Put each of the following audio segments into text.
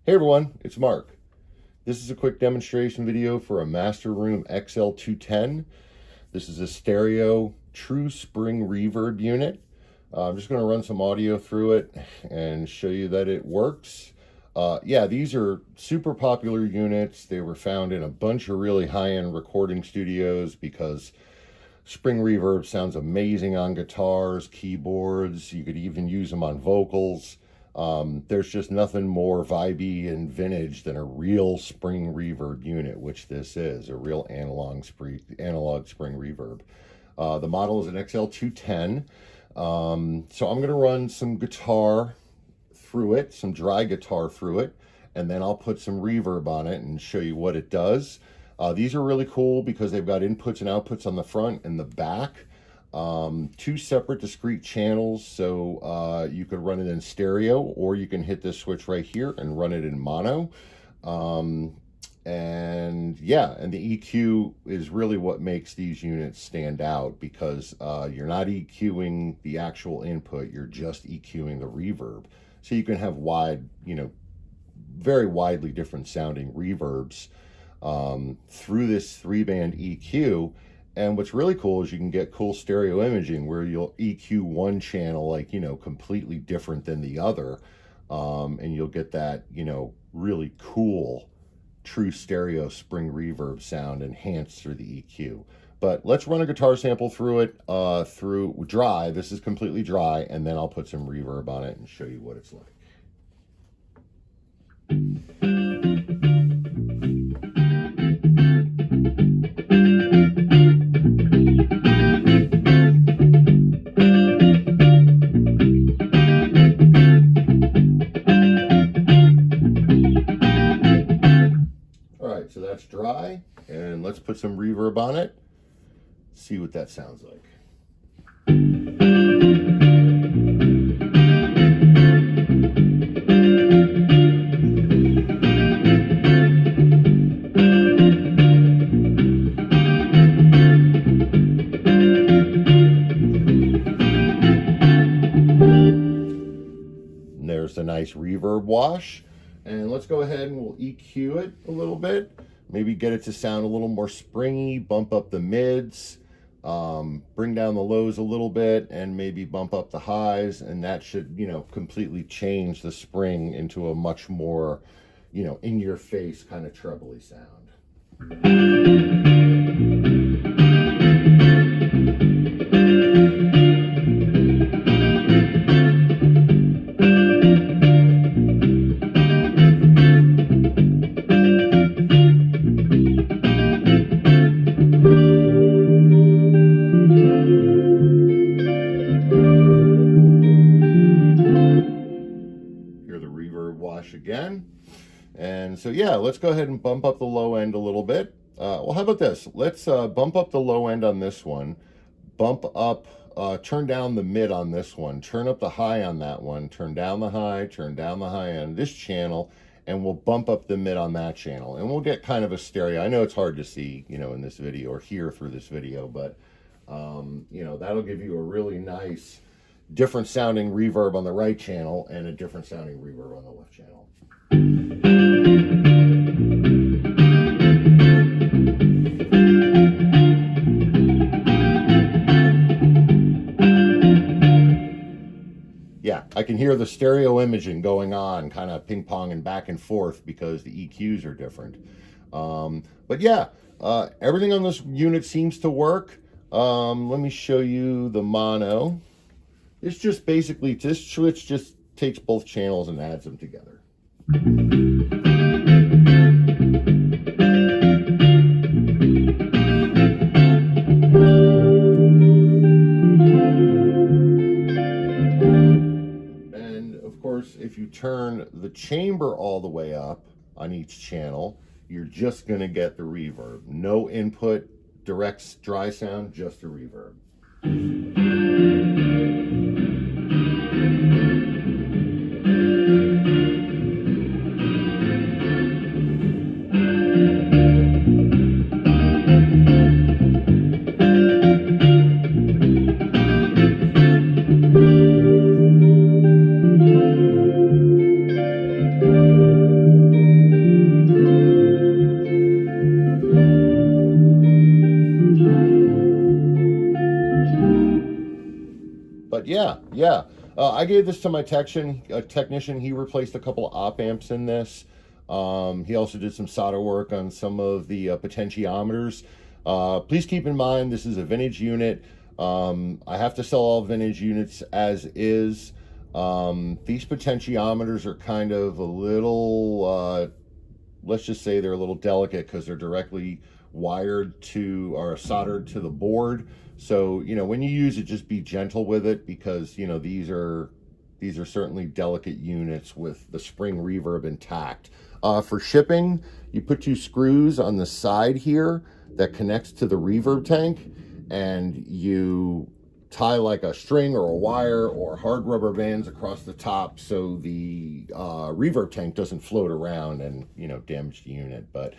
Hey everyone, it's Mark. This is a quick demonstration video for a Master Room XL-210. This is a stereo true spring reverb unit. I'm just going to run some audio through it and show you that it works. Yeah, these are super popular units. They were found in a bunch of really high-end recording studios because spring reverb sounds amazing on guitars, keyboards. You could even use them on vocals. There's just nothing more vibey and vintage than a real spring reverb unit, which this is, a real analog spring reverb. The model is an XL-210. So I'm going to run some guitar through it, some dry guitar through it, and then I'll put some reverb on it and show you what it does. These are really cool because they've got inputs and outputs on the front and the back. Two separate discrete channels, so you could run it in stereo, or you can hit this switch right here and run it in mono. And yeah, and the EQ is really what makes these units stand out, because you're not EQing the actual input, you're just EQing the reverb. So you can have wide, very widely different sounding reverbs through this 3-band EQ. And what's really cool is you can get cool stereo imaging where you'll EQ one channel like, completely different than the other. And you'll get that, really cool true stereo spring reverb sound enhanced through the EQ. But let's run a guitar sample through it, through dry. This is completely dry, and then I'll put some reverb on it and show you what it's like. So that's dry, and let's put some reverb on it, see what that sounds like. And there's a nice reverb wash. And let's go ahead and we'll EQ it a little bit. Maybe get it to sound a little more springy, bump up the mids, bring down the lows a little bit, and maybe bump up the highs. And that should, completely change the spring into a much more, in-your-face kind of trebly sound. Wash again. And so yeah, let's go ahead and bump up the low end a little bit. Well, how about this? Let's bump up the low end on this one, bump up, turn down the mid on this one, turn up the high on that one, turn down the high on this channel, and we'll bump up the mid on that channel, and we'll get kind of a stereo. I know it's hard to see, in this video or hear through this video, but that'll give you a really nice different sounding reverb on the right channel and a different sounding reverb on the left channel. Yeah, I can hear the stereo imaging going on, kind of ping-ponging back and forth because the EQs are different. But yeah, everything on this unit seems to work. Let me show you the mono. It's just basically, this switch just takes both channels and adds them together. And of course, if you turn the chamber all the way up on each channel, you're just going to get the reverb. No input, direct dry sound, just a reverb. yeah, I gave this to my technician. He replaced a couple of op amps in this. He also did some solder work on some of the potentiometers. Please keep in mind, this is a vintage unit. I have to sell all vintage units as is. These potentiometers are kind of a little, let's just say they're a little delicate because they're directly wired to or soldered to the board. So, you know, when you use it, just be gentle with it because, you know, these are certainly delicate units with the spring reverb intact. For shipping, you put 2 screws on the side here that connects to the reverb tank, and you tie like a string or a wire or hard rubber bands across the top so the reverb tank doesn't float around and, you know, damage the unit. But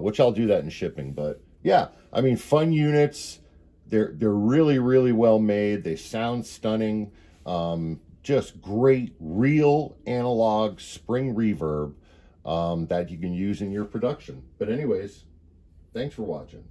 which I'll do that in shipping. But yeah, I mean, fun units. They're really, really well made. They sound stunning. Just great real analog spring reverb that you can use in your production. But anyways, thanks for watching.